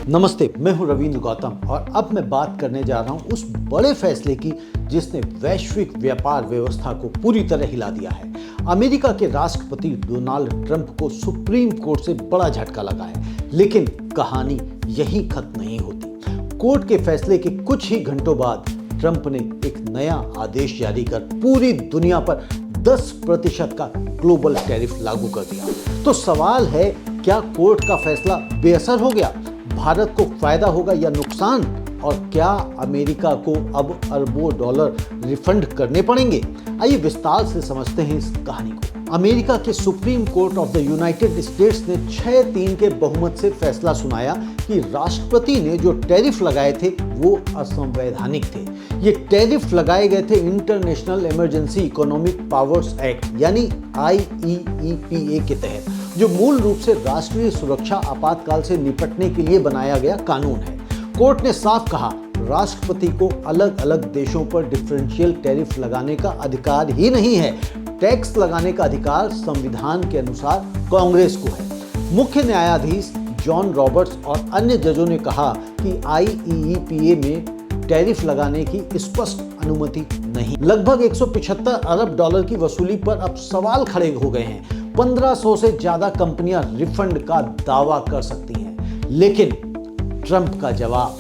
नमस्ते, मैं हूं रविंद्र गौतम और अब मैं बात करने जा रहा हूं उस बड़े फैसले की जिसने वैश्विक व्यापार व्यवस्था को पूरी तरह हिला दिया है। अमेरिका के राष्ट्रपति डोनाल्ड ट्रंप को सुप्रीम कोर्ट से बड़ा झटका लगा है, लेकिन कहानी यहीं खत्म नहीं होती। कोर्ट के फैसले के कुछ ही घंटों बाद ट्रंप ने एक नया आदेश जारी कर पूरी दुनिया पर 10% का ग्लोबल टैरिफ लागू कर दिया। तो सवाल है, क्या कोर्ट का फैसला बेअसर हो गया? भारत को फायदा होगा या नुकसान? और क्या अमेरिका को अब अरबों डॉलर रिफंड करने पड़ेंगे? आइए विस्तार से समझते हैं इस कहानी को। अमेरिका के supreme court of the United states ने 6-3 के बहुमत से फैसला सुनाया कि राष्ट्रपति ने जो टैरिफ लगाए थे वो असंवैधानिक थे। ये टैरिफ लगाए गए थे international emergency economic powers act यानी IEEPA के तहत, जो मूल रूप से राष्ट्रीय सुरक्षा आपातकाल से निपटने के लिए बनाया गया कानून है। कोर्ट ने साफ कहा, राष्ट्रपति को अलग अलग देशों पर डिफरेंशियल टैरिफ लगाने का अधिकार ही नहीं है। टैक्स लगाने का अधिकार संविधान के अनुसार कांग्रेस को है। मुख्य न्यायाधीश जॉन रॉबर्ट्स और अन्य जजों ने कहा कि IEEPA में टैरिफ लगाने की स्पष्ट अनुमति नहीं। लगभग 175 अरब डॉलर की वसूली पर अब सवाल खड़े हो गए हैं। 1500 से ज्यादा कंपनियां रिफंड का दावा कर सकती हैं, लेकिन ट्रंप का जवाब,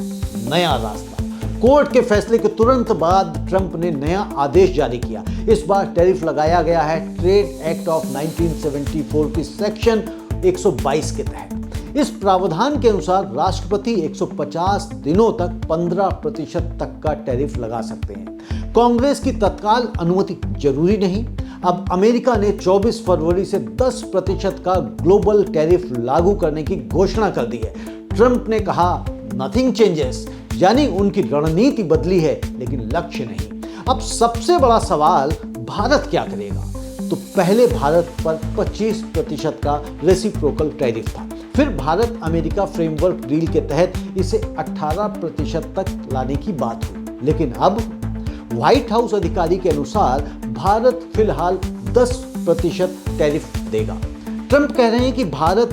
नया रास्ता। कोर्ट के फैसले के तुरंत बाद ट्रंप ने नया आदेश जारी किया। इस बार टैरिफ लगाया गया है ट्रेड एक्ट ऑफ 1974 की सेक्शन 122 के तहत। इस प्रावधान के अनुसार राष्ट्रपति 150 दिनों तक 15% तक का टैरिफ लगा सकते हैं। कांग्रेस की तत्काल अनुमति जरूरी नहीं। अब अमेरिका ने 24 फरवरी से 10% का ग्लोबल टैरिफ लागू करने की घोषणा कर दी है। ट्रंप ने कहा, नथिंग चेंजेस, यानी उनकी रणनीति बदली है लेकिन लक्ष्य नहीं। अब सबसे बड़ा सवाल, भारत क्या करेगा? तो पहले भारत पर 25% का रेसिप्रोकल टैरिफ था। फिर भारत अमेरिका फ्रेमवर्क डील के तहत इसे 18% तक लाने की बात हुई, लेकिन अब व्हाइट हाउस अधिकारी के अनुसार भारत फिलहाल 10% टैरिफ देगा। ट्रंप कह रहे हैं कि भारत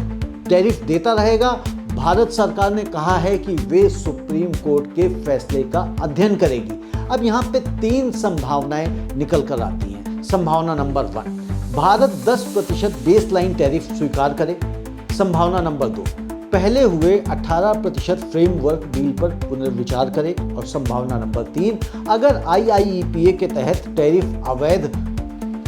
टैरिफ देता रहेगा। भारत सरकार ने कहा है कि वे सुप्रीम कोर्ट के फैसले का अध्ययन करेगी। अब यहाँ पे 3 संभावनाएं निकल कर आती हैं। संभावना नंबर 1, भारत 10% बेसलाइन टैरिफ स्वीकार करे। संभावना नंबर 2, पहले हुए 18% फ्रेमवर्क डील पर पुनर्विचार करे। और संभावना नंबर 3, अगर IEEPA के तहत टैरिफ अवैध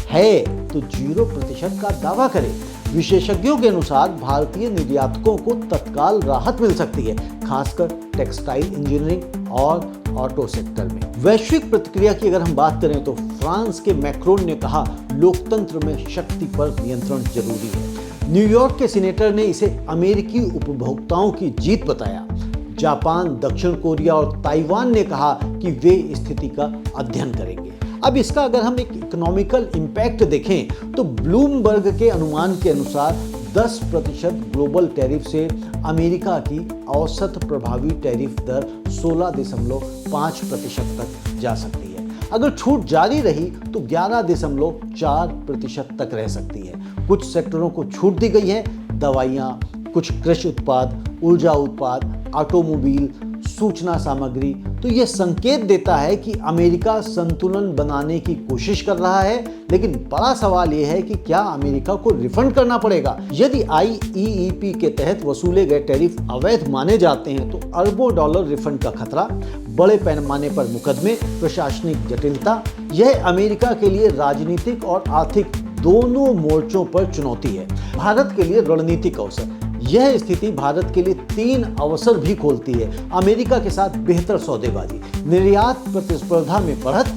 है तो 0% का दावा करे। विशेषज्ञों के अनुसार भारतीय निर्यातकों को तत्काल राहत मिल सकती है, खासकर टेक्सटाइल इंजीनियरिंग और ऑटो सेक्टर में। वैश्विक प्रतिक्रिया की अगर हम बात करें तो फ्रांस के मैक्रोन ने कहा, लोकतंत्र में शक्ति पर नियंत्रण जरूरी है। न्यूयॉर्क के सीनेटर ने इसे अमेरिकी उपभोक्ताओं की जीत बताया। जापान, दक्षिण कोरिया और ताइवान ने कहा कि वे स्थिति का अध्ययन करेंगे। अब इसका अगर हम एक इकोनॉमिकल इम्पैक्ट देखें तो ब्लूमबर्ग के अनुमान के अनुसार 10% ग्लोबल टैरिफ से अमेरिका की औसत प्रभावी टैरिफ दर 16.5% तक जा सकती है। अगर छूट जारी रही तो 11.4% तक रह सकती है। कुछ सेक्टरों को छूट दी गई है, दवाइयाँ, कुछ कृषि उत्पाद, ऊर्जा उत्पाद, ऑटोमोबाइल, सूचना सामग्री। तो यह संकेत देता है कि अमेरिका संतुलन बनाने की कोशिश कर रहा है, लेकिन बड़ा सवाल यह है कि क्या अमेरिका को रिफंड करना पड़ेगा? यदि IEEPA के तहत वसूले गए टैरिफ अवैध माने जाते हैं तो अरबों डॉलर रिफंड का खतरा, बड़े पैमाने पर मुकदमे, प्रशासनिक जटिलता, यह अमेरिका के लिए राजनीतिक और आर्थिक दोनों मोर्चों पर चुनौती है। भारत के लिए रणनीतिक अवसर, यह स्थिति भारत के लिए 3 अवसर भी खोलती है। अमेरिका के साथ बेहतर सौदेबाजी, निर्यात प्रतिस्पर्धा में बढ़त,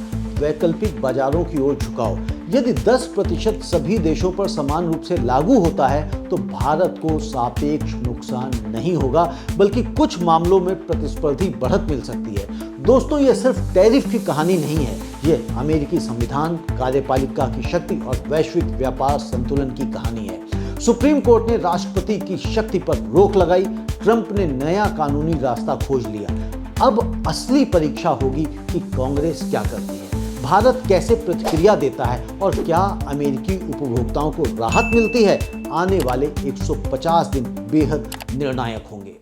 वैकल्पिक बाजारों की ओर झुकाव। यदि 10% सभी देशों पर समान रूप से लागू होता है तो भारत को सापेक्ष नुकसान नहीं होगा, बल्कि कुछ मामलों में प्रतिस्पर्धी बढ़त मिल सकती है। दोस्तों, यह सिर्फ टैरिफ की कहानी नहीं है, यह अमेरिकी संविधान, कार्यपालिका की शक्ति और वैश्विक व्यापार संतुलन की कहानी है। सुप्रीम कोर्ट ने राष्ट्रपति की शक्ति पर रोक लगाई। ट्रंप ने नया कानूनी रास्ता खोज लिया। अब असली परीक्षा होगी कि कांग्रेस क्या करती है, भारत कैसे प्रतिक्रिया देता है और क्या अमेरिकी उपभोक्ताओं को राहत मिलती है। आने वाले 150 दिन बेहद निर्णायक होंगे।